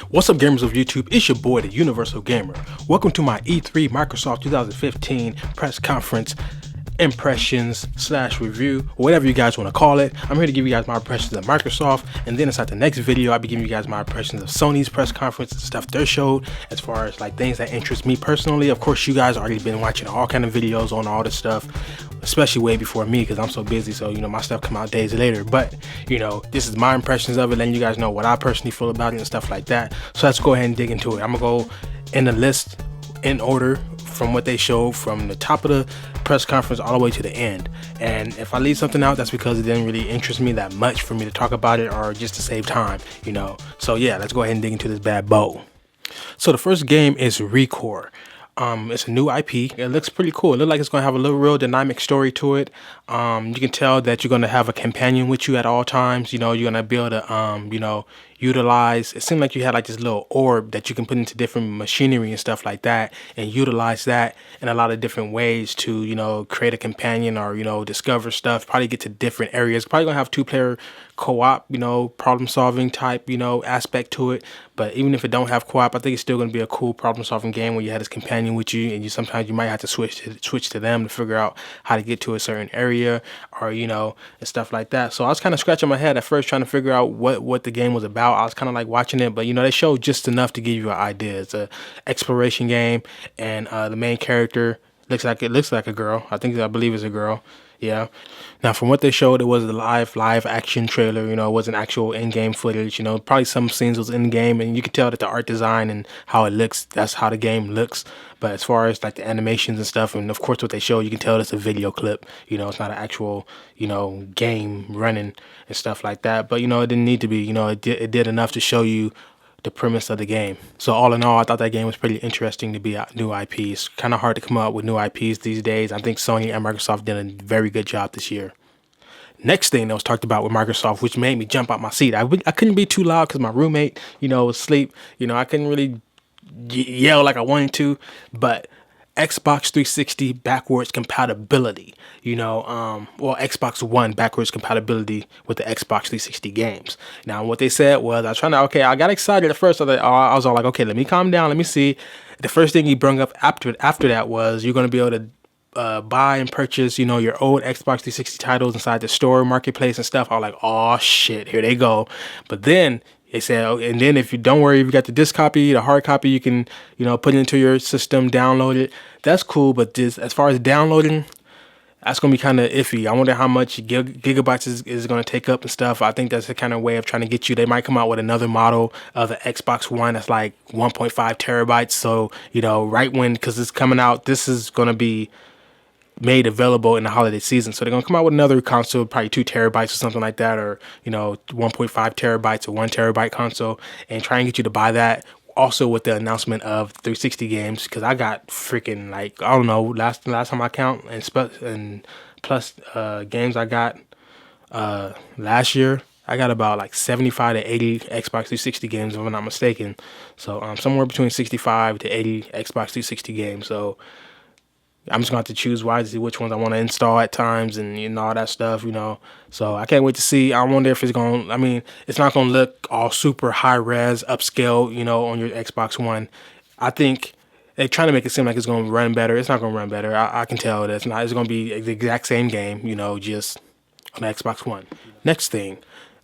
What's up, gamers of YouTube? It's your boy, the Universal Gamer. Welcome to my E3 Microsoft 2015 press conference impressions / review, or whatever you guys want to call it. I'm here to give you guys my impressions of Microsoft, and then inside the next video, I'll be giving you guys my impressions of Sony's press conference and stuff they showed, as far as like things that interest me personally. Of course, you guys already been watching all kind of videos on all this stuff, especially way before me, because I'm so busy, so my stuff come out days later. But this is my impressions of it, letting you guys know what I personally feel about it and stuff like that. So let's go ahead and dig into it. I'm gonna go in the list in order from what they showed from the top of the press conference all the way to the end. And if I leave something out, that's because it didn't really interest me that much for me to talk about it, or just to save time, So yeah, let's go ahead and dig into this bad bow. So the first game is Recore. It's a new IP. It looks pretty cool. It looks like it's going to have a little real dynamic story to it. You can tell that you're going to have a companion with you at all times. You're going to be able to, utilize. It seemed like you had like this little orb that you can put into different machinery and stuff like that, and utilize that in a lot of different ways to, create a companion or, discover stuff, probably get to different areas. Probably going to have 2-player co-op, problem solving type, aspect to it. But even if it don't have co-op, I think it's still going to be a cool problem solving game where you have this companion with you, and sometimes you might have to switch to them to figure out how to get to a certain area, or and stuff like that. So I was kind of scratching my head at first trying to figure out what the game was about. I was kind of like watching it, but they showed just enough to give you an idea. It's a exploration game, and the main character looks like a girl. I believe it's a girl. Yeah. Now, from what they showed, it was a live action trailer. It wasn't actual in-game footage. Probably some scenes was in-game, and you can tell that the art design and how it looks, that's how the game looks. But as far as like the animations and stuff, and of course what they show, you can tell it's a video clip. It's not an actual, game running and stuff like that. But, it didn't need to be. It did enough to show you the premise of the game. So all in all, I thought that game was pretty interesting to be a new IP. It's kind of hard to come up with new IPs these days. I think Sony and Microsoft did a very good job this year. Next thing that was talked about with Microsoft, which made me jump out my seat. I couldn't be too loud because my roommate, was asleep. I couldn't really yell like I wanted to, but Xbox 360 backwards compatibility, Xbox One backwards compatibility with the Xbox 360 games. Now, what they said was, I got excited at first. I was all like, okay, let me calm down. Let me see. The first thing he brought up after that was you're going to be able to buy and purchase, your old Xbox 360 titles inside the store, marketplace and stuff. I was like, oh shit, here they go. But then they said, and then if you don't worry, if you got the disc copy, the hard copy, you can, put it into your system, download it. That's cool. But as far as downloading, that's going to be kind of iffy. I wonder how much gigabytes is going to take up and stuff. I think that's the kind of way of trying to get you. They might come out with another model of the Xbox One that's like 1.5 terabytes. So, right when, because it's coming out, this is going to be made available in the holiday season. So they're going to come out with another console, probably 2 terabytes or something like that, or 1.5 terabytes or 1 terabyte console, and try and get you to buy that. Also with the announcement of 360 games, because I got freaking like, I don't know, last time I count, and plus games I got last year, I got about like 75 to 80 Xbox 360 games, if I'm not mistaken. So somewhere between 65 to 80 Xbox 360 games. So I'm just going to have to choose wisely which ones I want to install at times, and all that stuff, So I can't wait to see. I wonder if it's going to, it's not going to look all super high res, upscale, on your Xbox One. I think they're trying to make it seem like it's going to run better. It's not going to run better. I can tell that it's not. It's going to be the exact same game, just on the Xbox One. Next thing.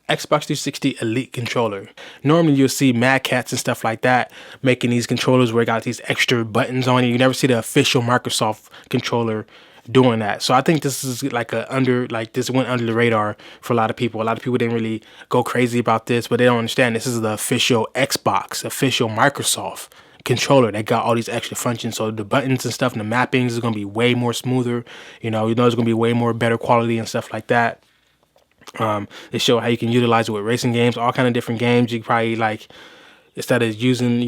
Xbox 360 Elite controller. Normally you'll see Mad Cats and stuff like that making these controllers where it got these extra buttons on it. You never see the official Microsoft controller doing that. So I think this is like this went under the radar for a lot of people. A lot of people didn't really go crazy about this, but they don't understand this is the official Xbox, official Microsoft controller that got all these extra functions. So the buttons and stuff and the mappings is going to be way more smoother. It's going to be way more better quality and stuff like that. They show how you can utilize it with racing games, all kind of different games. You probably like, instead of using,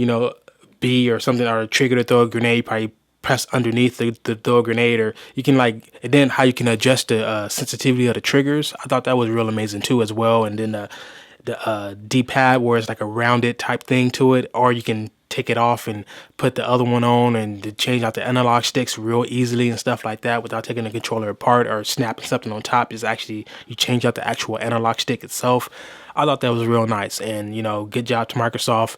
B or something, or a trigger to throw a grenade, you probably press underneath the throw a grenade, or you can and then how you can adjust the sensitivity of the triggers. I thought that was real amazing too as well. And then the D-pad where it's like a rounded type thing to it, or you can take it off and put the other one on and to change out the analog sticks real easily and stuff like that without taking the controller apart or snapping something on top. Is actually, you change out the actual analog stick itself. I thought that was real nice, and good job to Microsoft.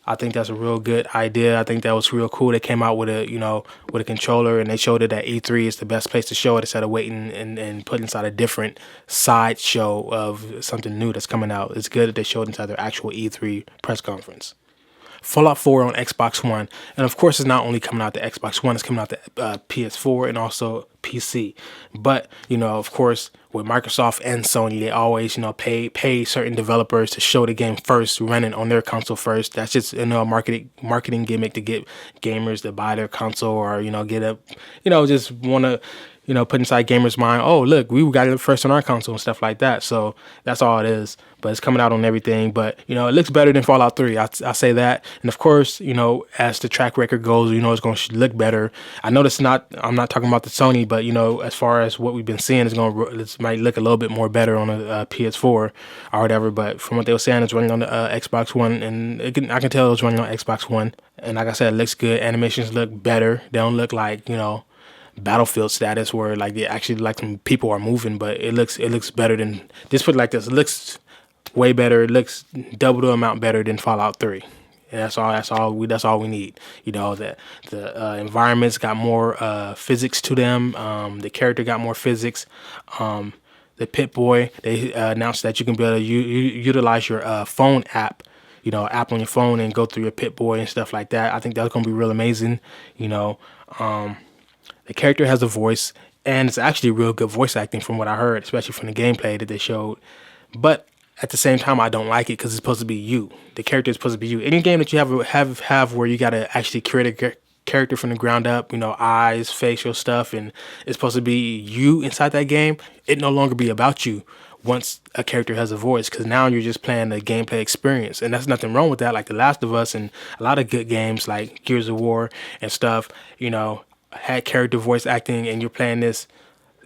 I think that's a real good idea. I think that was real cool. They came out with a controller, and they showed it at E3. It's the best place to show it instead of waiting and putting inside a different side show of something new that's coming out. It's good that they showed inside their actual E3 press conference. Fallout 4 on Xbox One, and of course, it's not only coming out to Xbox One; it's coming out to PS4 and also PC. But of course, with Microsoft and Sony, they always pay certain developers to show the game first, running on their console first. That's just a marketing gimmick to get gamers to buy their console, or get up, just want to put inside gamers' mind, oh, look, we got it first on our console and stuff like that. So that's all it is. But it's coming out on everything. But, it looks better than Fallout 3. I say that. And of course, as the track record goes, it's going to look better. I know I'm not talking about the Sony, but, as far as what we've been seeing, it might look a little bit more better on a PS4 or whatever. But from what they were saying, it's running on the Xbox One. And I can tell it was running on Xbox One. And like I said, it looks good. Animations look better. They don't look like, Battlefield status where like they actually like some people are moving, but it looks better than this. Put it like this, it looks way better. It looks double the amount better than Fallout 3. And that's all we need. That the environments got more physics to them. The character got more physics. The Pip-Boy, they announced that you can be able to utilize your phone app. App on your phone and go through your Pip-Boy and stuff like that. I think that's gonna be real amazing. The character has a voice, and it's actually real good voice acting from what I heard, especially from the gameplay that they showed. But at the same time, I don't like it because it's supposed to be you. The character is supposed to be you. Any game that you have where you got to actually create a character from the ground up, eyes, facial stuff, and it's supposed to be you inside that game, it no longer be about you once a character has a voice, because now you're just playing the gameplay experience, and that's nothing wrong with that. Like The Last of Us and a lot of good games like Gears of War and stuff, had character voice acting, and you're playing this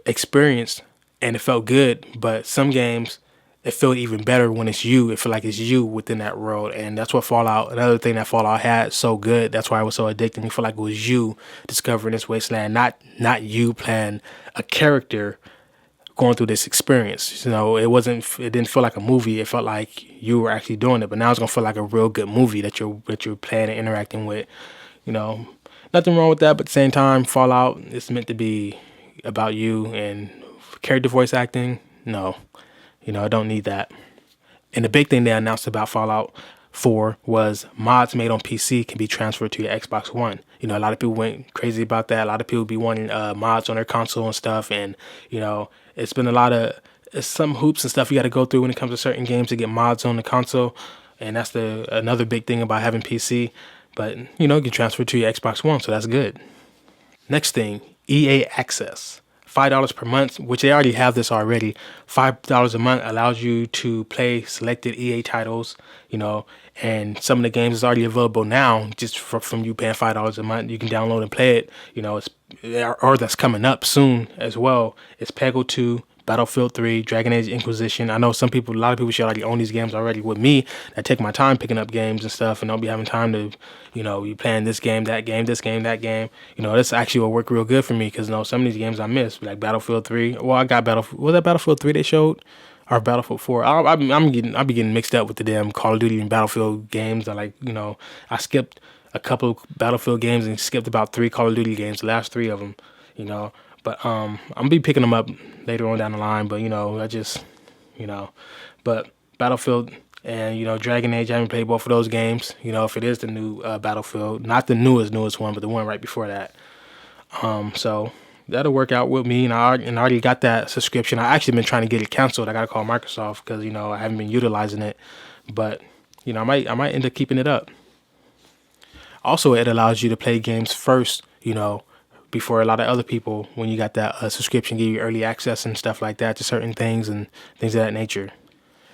experience and it felt good. But some games, it felt even better when it's you. It felt like it's you within that world. And that's what another thing that Fallout had so good, that's why it was so addicting. You feel like it was you discovering this wasteland, not you playing a character going through this experience. It didn't feel like a movie. It felt like you were actually doing it. But now it's gonna feel like a real good movie that you're playing and interacting with. Nothing wrong with that, but at the same time, Fallout is meant to be about you, and character voice acting, no. I don't need that. And the big thing they announced about Fallout 4 was mods made on PC can be transferred to your Xbox One. A lot of people went crazy about that. A lot of people be wanting mods on their console and stuff, and, it's been it's some hoops and stuff you got to go through when it comes to certain games to get mods on the console, and that's another big thing about having PC. But, you can transfer to your Xbox One, so that's good. Next thing, EA Access. $5 per month, which they already have this already. $5 a month allows you to play selected EA titles, and some of the games is already available now just from you paying $5 a month. You can download and play it, or that's coming up soon as well. It's Peggle 2, Battlefield 3, Dragon Age Inquisition. I know a lot of people should already own these games already. With me, I take my time picking up games and stuff, and I'll be having time to, you playing this game, that game, this game, that game. This actually will work real good for me because, some of these games I missed, like Battlefield 3. Well, I got was that Battlefield 3 they showed? Or Battlefield 4? I'll be getting mixed up with the damn Call of Duty and Battlefield games. I skipped a couple of Battlefield games and skipped about 3 Call of Duty games, the last 3 of them, But I'm gonna be picking them up later on down the line. But but Battlefield and Dragon Age, I haven't played both of those games. If it is the new Battlefield, not the newest one, but the one right before that. So that'll work out with me, and I already got that subscription. I actually been trying to get it canceled. I gotta call Microsoft because I haven't been utilizing it, but I might end up keeping it up. Also, it allows you to play games first, before a lot of other people when you got that subscription, give you early access and stuff like that to certain things and things of that nature.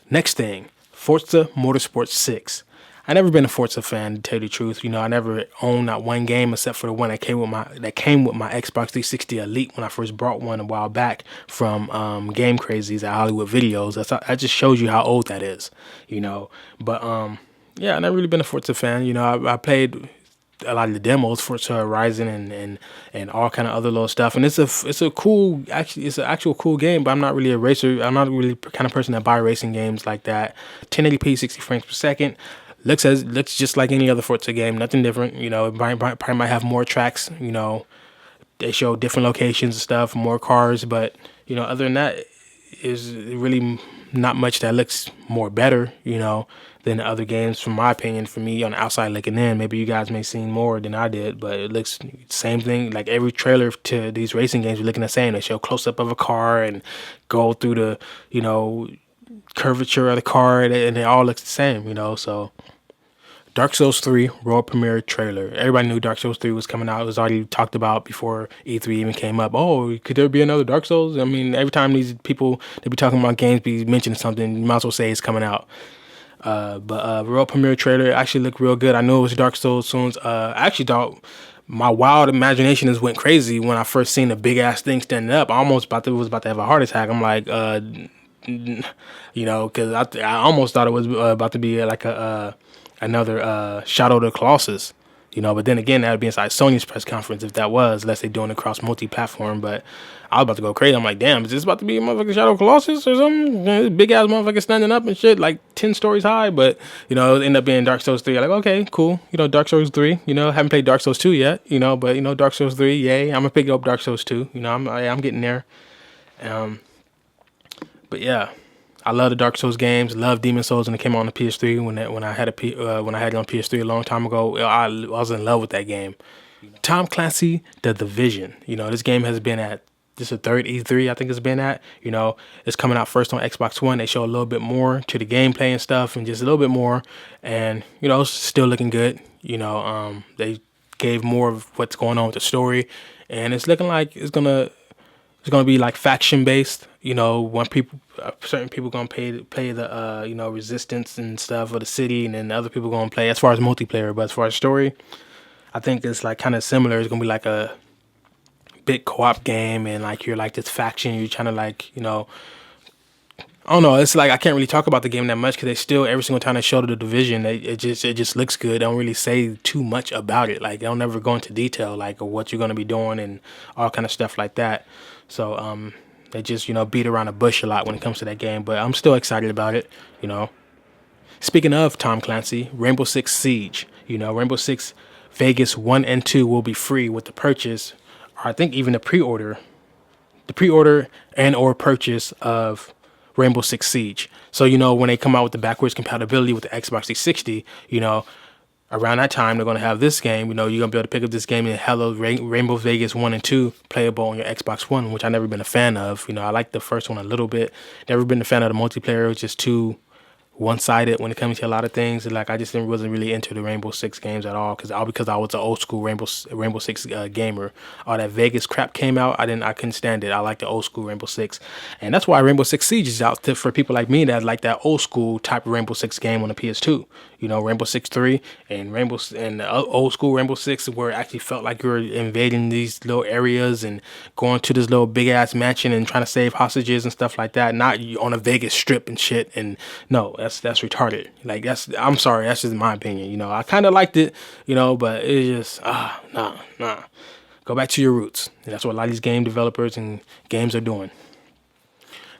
Next thing, Forza Motorsport 6. I never been a Forza fan, to tell you the truth. I never owned not one game except for the one that came with my Xbox 360 Elite when I first bought one a while back from Game Crazies at Hollywood Videos. That just shows you how old that is, But yeah, I never really been a Forza fan. I played a lot of the demos, Forza Horizon and all kind of other little stuff, and it's an actual cool game. But I'm not really a racer. I'm not really the kind of person that buy racing games like that. 1080p, 60 frames per second. Looks just like any other Forza game, nothing different. It probably might have more tracks. They show different locations and stuff, more cars, but other than that, is really not much that looks more better. Than the other games, from my opinion. For me, on the outside looking in, maybe you guys may see more than I did, but it looks same thing. Like every trailer to these racing games, you're looking the same. They show close up of a car and go through the curvature of the car, and they all look the same. So Dark Souls 3 world premiere trailer. Everybody knew Dark Souls 3 was coming out. It was already talked about before E3 even came up. Oh, could there be another Dark Souls? I mean, every time these people, they be talking about games, be mentioning something, you might as well say it's coming out. But world premiere trailer actually looked real good. I knew it was Dark Souls soon. I actually thought my wild imagination just went crazy when I first seen the big ass thing standing up. I almost was about to have a heart attack. I'm like, because I almost thought it was about to be like another Shadow of the Colossus. But then again, that would be inside Sony's press conference if that was, unless they're doing it across multi-platform. But I was about to go crazy. I'm like, damn, is this about to be a motherfucking Shadow of the Colossus or something? This big ass motherfucker standing up and shit, like 10 stories high. But it ended up being Dark Souls 3. Like, okay, cool. Dark Souls 3. Haven't played Dark Souls 2 yet. But Dark Souls 3, yay. I'm gonna pick up Dark Souls 2. I'm getting there. But yeah. I love the Dark Souls games. Love Demon Souls when it came out on the PS3. When I had it on PS3 a long time ago, I was in love with that game. Tom Clancy, The Division. This game has been at this is the third E3 I think it's been at. It's coming out first on Xbox One. They show a little bit more to the gameplay and stuff, and just a little bit more, and it's still looking good. They gave more of what's going on with the story, and it's looking like it's gonna be like faction based. When certain people gonna play the resistance and stuff of the city, and then other people gonna play as far as multiplayer. But as far as story, I think it's like kind of similar. It's gonna be like a big co-op game, and like you're like this faction. You're trying to I don't know. It's like I can't really talk about the game that much because they still every single time they show the Division, it just looks good. They don't really say too much about it. Like they'll never go into detail like of what you're gonna be doing and all kind of stuff like that. So they just beat around the bush a lot when it comes to that game. But I'm still excited about it. Speaking of Tom Clancy, Rainbow Six Siege. Rainbow Six Vegas 1 and 2 will be free with the purchase, or I think even the pre-order and or purchase of Rainbow Six Siege. So, when they come out with the backwards compatibility with the Xbox 360, around that time, they're going to have this game. You're going to be able to pick up this game and have Rainbow Vegas 1 and 2 playable on your Xbox One, which I've never been a fan of. I like the first one a little bit. Never been a fan of the multiplayer. It was just too one-sided when it comes to a lot of things. Like I just wasn't really into the Rainbow Six games at all because I was an old school Rainbow Six gamer. All that Vegas crap came out, I couldn't stand it. I like the old school Rainbow Six, and that's why Rainbow Six Siege is out for people like me that like that old school type of Rainbow Six game on the PS2. Rainbow Six 3 and old school Rainbow Six, where it actually felt like you were invading these little areas and going to this little big ass mansion and trying to save hostages and stuff like that. Not on a Vegas strip and shit. And no, that's retarded. Like I'm sorry, that's just my opinion. I kind of liked it, but it's just nah. Go back to your roots. And that's what a lot of these game developers and games are doing.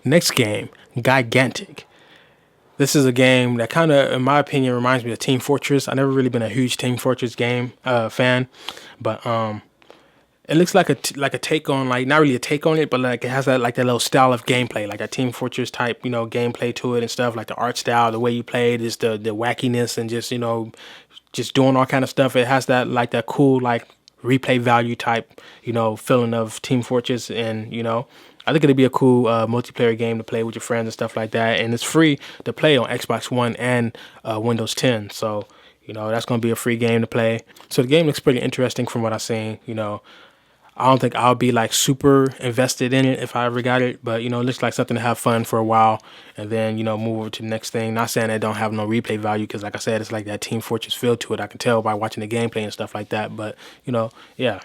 Next game, Gigantic. This is a game that kind of, in my opinion, reminds me of Team Fortress. I've never really been a huge Team Fortress game fan, but it looks like a take on, like not really a take on it, but like it has that little style of gameplay, like that Team Fortress type, gameplay to it and stuff. Like the art style, the way you play it, is the wackiness and just just doing all kind of stuff. It has that cool replay value type feeling of Team Fortress, and I think it'd be a cool multiplayer game to play with your friends and stuff like that. And it's free to play on Xbox One and Windows 10. So, that's going to be a free game to play. So the game looks pretty interesting from what I've seen. I don't think I'll be super invested in it if I ever got it. But, it looks like something to have fun for a while and then, move over to the next thing. Not saying it don't have no replay value because, like I said, it's like that Team Fortress feel to it. I can tell by watching the gameplay and stuff like that. But, yeah.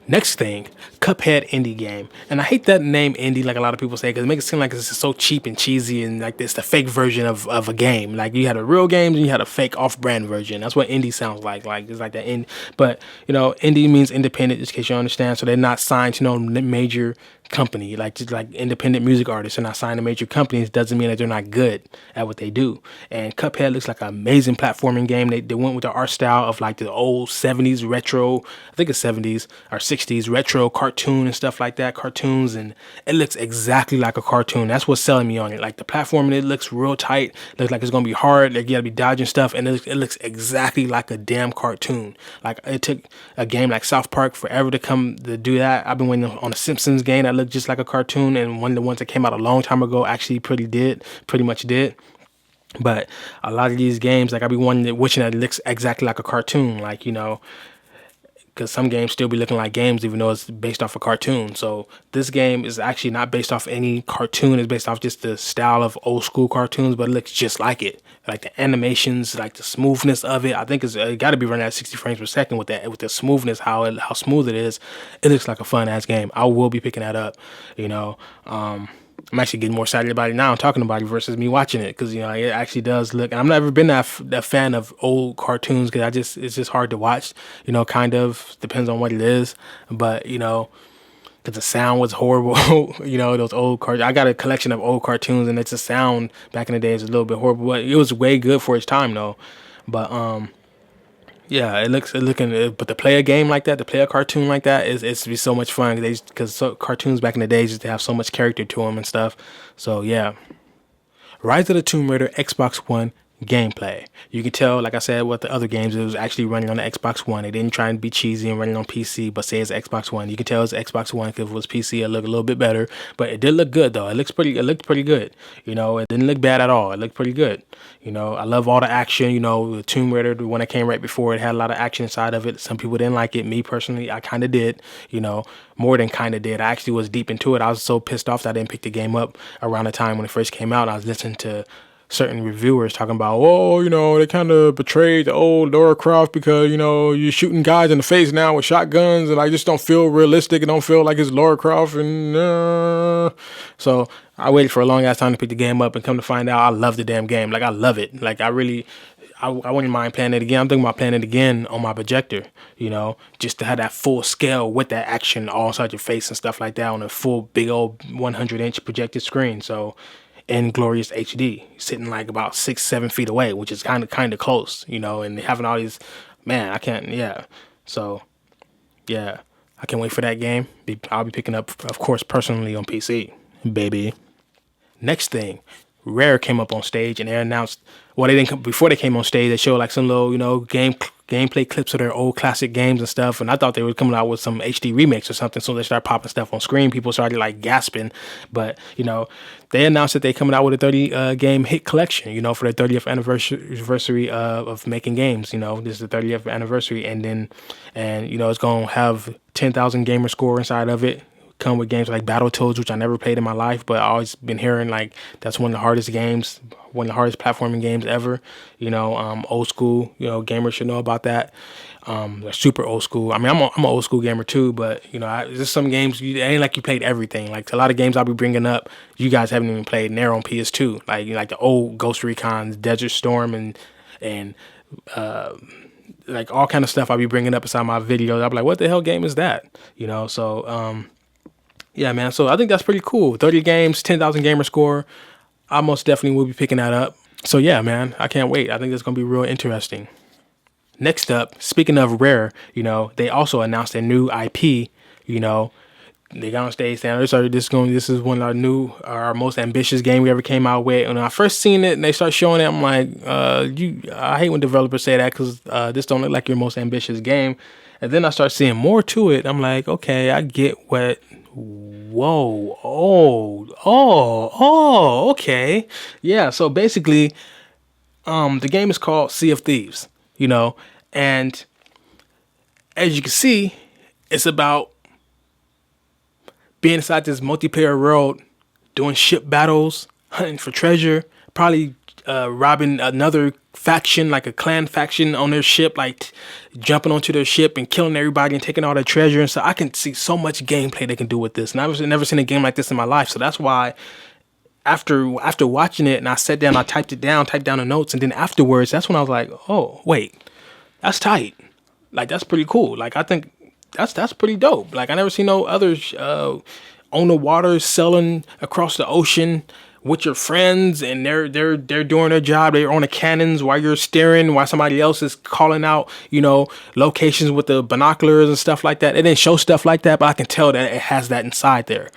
Next thing, Cuphead indie game, and I hate that name indie like a lot of people say because it makes it seem like it's so cheap and cheesy and like it's the fake version of a game. Like you had a real game and you had a fake off-brand version. That's what indie sounds like. Like it's like that indie, but indie means independent, just in case you understand. So they're not signed to no major company. Like just like independent music artists are not signed to major companies doesn't mean that they're not good at what they do. And Cuphead looks like an amazing platforming game. They went with the art style of like the old 70s retro, I think it's 70s or 60s retro cartoon and stuff like that, cartoons, and it looks exactly like a cartoon. That's what's selling me on it. Like the platforming, it looks real tight, looks like it's gonna be hard, like you gotta be dodging stuff, and it looks exactly like a damn cartoon. Like it took a game like South Park forever to come to do that. I've been waiting on a Simpsons game that looked just like a cartoon, and one of the ones that came out a long time ago actually pretty much did. But a lot of these games, like I be wishing that it looks exactly like a cartoon, like because some games still be looking like games even though it's based off a cartoon. So this game is actually not based off any cartoon. It's based off just the style of old school cartoons, but it looks just like it. Like the animations, like the smoothness of it. I think it got to be running at 60 frames per second with the smoothness, how smooth it is. It looks like a fun ass game. I will be picking that up. I'm actually getting more excited about it now. I'm talking about it versus me watching it because it actually does look. And I've never been that fan of old cartoons because it's just hard to watch. Kind of depends on what it is, but because the sound was horrible. Those old cartoons. I got a collection of old cartoons, and it's a sound back in the day is a little bit horrible, but it was way good for its time though. But yeah, but to play a game like that, to play a cartoon like that, it's be so much fun because cartoons back in the days used to have so much character to them and stuff. So yeah, Rise of the Tomb Raider Xbox One gameplay. You can tell, like I said, with the other games, it was actually running on the Xbox One. They didn't try and be cheesy and running on PC, but say it's Xbox One. You can tell it's Xbox One because if it was PC, it looked a little bit better. But it did look good though. It looked pretty good. It didn't look bad at all. It looked pretty good. I love all the action. The Tomb Raider, the one that came right before, it had a lot of action inside of it. Some people didn't like it. Me personally, I kind of did. More than kind of did. I actually was deep into it. I was so pissed off that I didn't pick the game up around the time when it first came out. I was listening to certain reviewers talking about, they kind of betrayed the old Lara Croft because, you're shooting guys in the face now with shotguns and I just don't feel realistic. It don't feel like it's Lara Croft. And so I waited for a long ass time to pick the game up and come to find out I love the damn game. Like I love it. Like I wouldn't mind playing it again. I'm thinking about playing it again on my projector, just to have that full scale with that action all inside your face and stuff like that on a full big old 100-inch projected screen. So in glorious HD, sitting like about 6-7 feet away, which is kind of close, and having all these, man, I can't, yeah. So, yeah, I can't wait for that game. I'll be picking up, of course, personally on PC, baby. Next thing, Rare came up on stage and they announced, well, they didn't come, before they came on stage, they showed like some little, gameplay clips of their old classic games and stuff, and I thought they were coming out with some HD remakes or something. So they started popping stuff on screen. People started like gasping, but they announced that they're coming out with a 30 game hit collection. For their 30th anniversary of making games. This is the 30th anniversary, and it's gonna have 10,000 gamer score inside of it. Come with games like Battletoads, which I never played in my life, but I always been hearing like that's one of the hardest games, one of the hardest platforming games ever. Old school, gamers should know about that. They're super old school. I mean, I'm an old school gamer too, but there's some games it ain't like you played everything. Like a lot of games I'll be bringing up, you guys haven't even played, and they're on PS2. Like the old Ghost Recon, Desert Storm, and like all kind of stuff I'll be bringing up inside my videos. I'll be like, what the hell game is that? So yeah, man. So I think that's pretty cool. 30 games, 10,000 gamer score. I most definitely will be picking that up. So yeah, man, I can't wait. I think that's going to be real interesting. Next up, speaking of Rare, they also announced a new IP. They got on stage saying, this is one of our most ambitious game we ever came out with. And when I first seen it and they start showing it, I'm like, I hate when developers say that because this don't look like your most ambitious game. And then I start seeing more to it. I'm like, okay, I get what. Whoa. Okay. Yeah. So basically, the game is called Sea of Thieves, and as you can see, it's about being inside this multiplayer world, doing ship battles, hunting for treasure, probably robbing another faction, like a clan faction on their ship, like jumping onto their ship and killing everybody and taking all their treasure. And so I can see so much gameplay they can do with this. And I've never seen a game like this in my life. So that's why after watching it and I sat down, I typed down the notes. And then afterwards, that's when I was like, oh, wait, that's tight. Like, that's pretty cool. Like, I think that's pretty dope. Like, I never seen no others on the water selling across the ocean with your friends, and they're doing their job. They're on the cannons while you're steering, while somebody else is calling out, locations with the binoculars and stuff like that. It didn't show stuff like that, but I can tell that it has that inside there.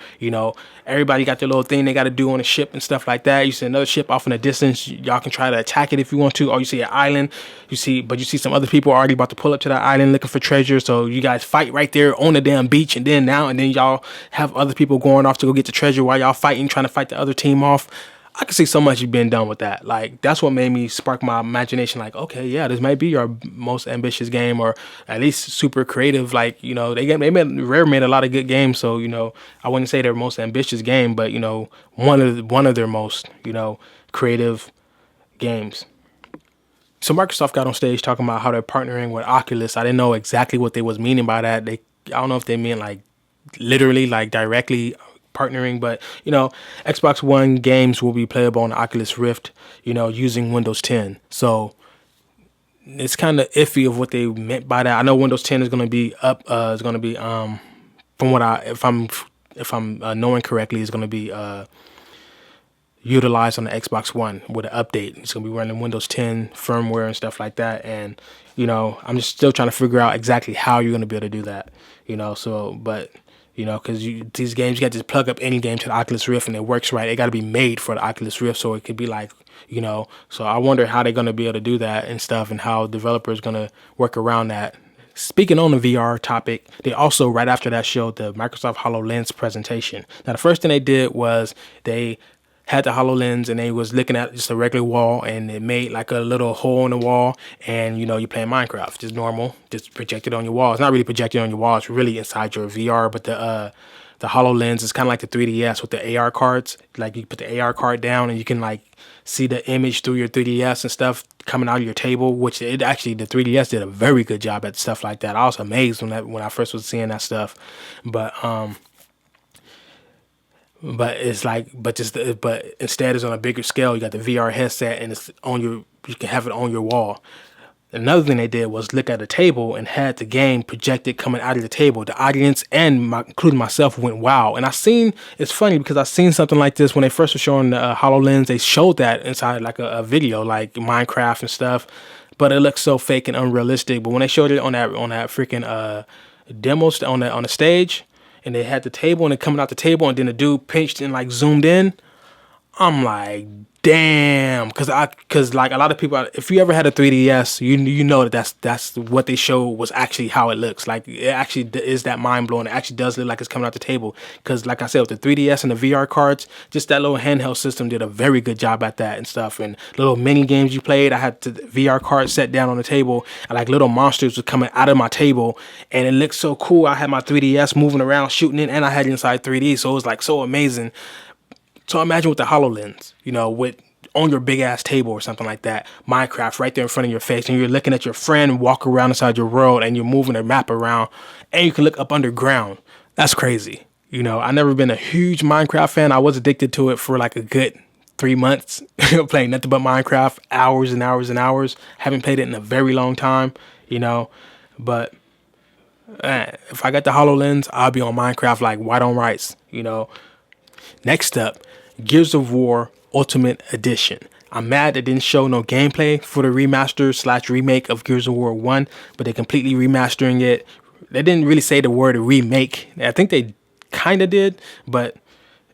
Everybody got their little thing they got to do on the ship and stuff like that. You see another ship off in the distance. Y'all can try to attack it if you want to. Or you see an island. You see some other people already about to pull up to that island looking for treasure. So you guys fight right there on the damn beach. And then y'all have other people going off to go get the treasure while y'all fighting, trying to fight the other team off. I can see so much being done with that. Like, that's what made me spark my imagination. Like, okay, yeah, this might be our most ambitious game, or at least super creative. Like, Rare made a lot of good games, so I wouldn't say their most ambitious game, but one of their most creative games. So Microsoft got on stage talking about how they're partnering with Oculus. I didn't know exactly what they was meaning by that. I don't know if they mean like literally, like directly partnering, but Xbox One games will be playable on the Oculus Rift, using Windows 10. So it's kind of iffy of what they meant by that. I know Windows 10 is going to be up. Is going to be from what if I'm knowing correctly, is going to be utilized on the Xbox One with an update. It's going to be running Windows 10 firmware and stuff like that. And I'm just still trying to figure out exactly how you're going to be able to do that. Because these games, you got to just plug up any game to the Oculus Rift and it works right. It got to be made for the Oculus Rift, so it could be like, So I wonder how they're going to be able to do that and stuff, and how developers going to work around that. Speaking on the VR topic, they also, right after that, showed the Microsoft HoloLens presentation. Now, the first thing they did was they had the HoloLens and they was looking at just a regular wall, and it made like a little hole in the wall, and you're playing Minecraft, just normal, just projected on your wall. It's not really projected on your wall, it's really inside your VR, but the HoloLens is kind of like the 3DS with the AR cards. Like, you put the AR card down and you can like see the image through your 3DS and stuff coming out of your table, which the 3DS did a very good job at stuff like that. I was amazed when I first was seeing that stuff, but instead it's on a bigger scale. You got the VR headset and it's on you can have it on your wall. Another thing they did was look at a table and had the game projected coming out of the table. The audience and including myself went wow. And it's funny because I seen something like this when they first were showing the HoloLens. They showed that inside like a video, like Minecraft and stuff, but it looked so fake and unrealistic. But when they showed it on that freaking demo on the stage, and they had the table and it coming out the table, and then the dude pinched and like zoomed in, I'm like, damn, because like a lot of people, if you ever had a 3DS, you know that's what they show was actually how it looks. Like, it actually is that mind blowing. It actually does look like it's coming out the table. Because like I said, with the 3DS and the VR cards, just that little handheld system did a very good job at that and stuff. And little mini games you played, I had the VR card set down on the table, and like little monsters were coming out of my table, and it looked so cool. I had my 3DS moving around, shooting it, and I had it inside 3D, so it was like so amazing. So imagine with the HoloLens, with on your big ass table or something like that, Minecraft right there in front of your face, and you're looking at your friend walk around inside your world, and you're moving their map around, and you can look up underground. That's crazy. I've never been a huge Minecraft fan. I was addicted to it for like a good 3 months, playing nothing but Minecraft, hours and hours and hours. Haven't played it in a very long time, but if I got the HoloLens, I'll be on Minecraft like white on rice, Next up, Gears of War Ultimate Edition. I'm mad they didn't show no gameplay for the remaster/remake of Gears of War 1, but they're completely remastering it. They didn't really say the word remake. I think they kind of did, but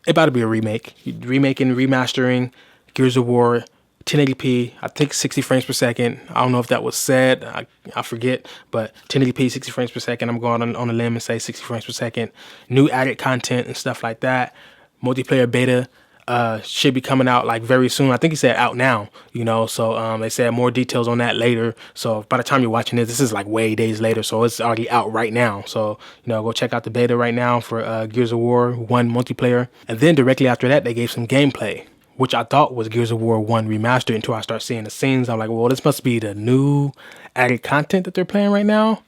it about to be a remake. Remaking, remastering Gears of War 1080p, I think 60 frames per second. I don't know if that was said. I forget, but 1080p, 60 frames per second. I'm going on a limb and say 60 frames per second. New added content and stuff like that. Multiplayer beta should be coming out like very soon. I think he said out now, so they said more details on that later. So by the time you're watching this is like way days later, so it's already out right now. So go check out the beta right now for Gears of War 1 multiplayer. And then directly after that, they gave some gameplay, which I thought was Gears of War 1 remastered until I start seeing the scenes. I'm like, well, this must be the new added content that they're playing right now.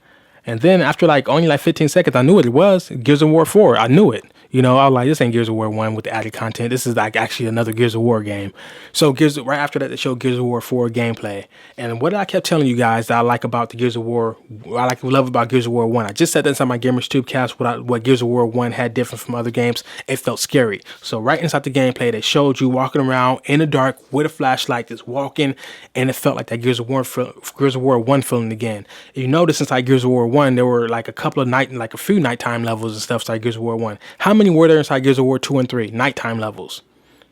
And then after like only like 15 seconds, I knew what it was. Gears of War 4. I knew it. You know, I was like, this ain't Gears of War 1 with the added content. This is like actually another Gears of War game. So right after that, they showed Gears of War 4 gameplay. And what I kept telling you guys that I like about the Gears of War, love about Gears of War 1. I just said that inside my Gamers Tube cast, what Gears of War 1 had different from other games. It felt scary. So right inside the gameplay, they showed you walking around in the dark with a flashlight, just walking, and it felt like that Gears of War 1 feeling again. You notice inside Gears of War 1, there were like a few nighttime levels and stuff inside Gears of War 1. How many were there inside Gears of War 2 and 3? Nighttime levels.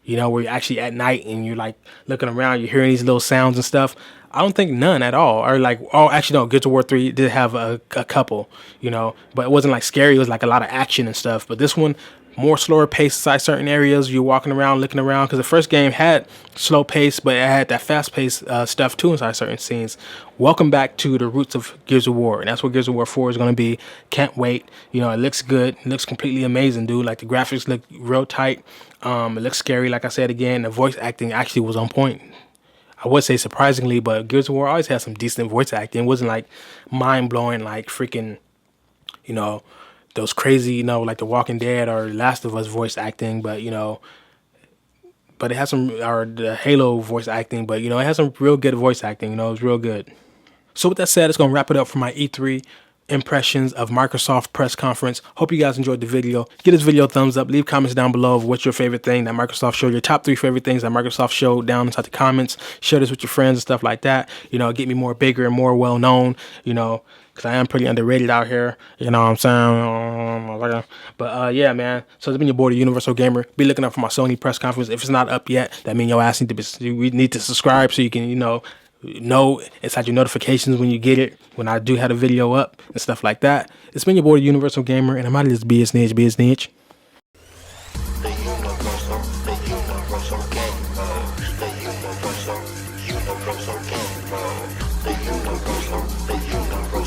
You know, where you're actually at night and you're like looking around, you're hearing these little sounds and stuff. I don't think none at all. Or like, oh, actually, no, Gears of War 3 did have a couple, you know, but it wasn't like scary. It was like a lot of action and stuff. But this one, more slower pace inside certain areas. You're walking around, looking around, because the first game had slow pace, but it had that fast paced stuff too inside certain scenes. Welcome back to the roots of Gears of War, and that's what Gears of War 4 is going to be. Can't wait. You know, it looks good. It looks completely amazing, dude. Like the graphics look real tight. It looks scary. Like I said again, the voice acting actually was on point. I would say surprisingly, but Gears of War always had some decent voice acting. It wasn't like mind blowing, like freaking, you know, those crazy, you know, like The Walking Dead or Last of Us voice acting, but you know, but it has some, or the Halo voice acting, but you know, it has some real good voice acting. You know, it was real good. So with that said, it's gonna wrap it up for my E3 impressions of Microsoft press conference. Hope you guys enjoyed the video. Give this video a thumbs up. Leave comments down below of what's your favorite thing that Microsoft showed. Your top 3 favorite things that Microsoft showed down inside the comments. Share this with your friends and stuff like that. You know, get me more bigger and more well known. You know, because I am pretty underrated out here. You know what I'm saying? But yeah, man. So it's been your boy, the Universal Gamer. Be looking up for my Sony press conference. If it's not up yet, that means your ass need to subscribe so you can, you know inside your notifications when you get it, when I do have a video up and stuff like that. It's been your boy, the Universal Gamer, and I'm out of this BS Niche. The Universal Gamer. The Universal Gamer. The Universal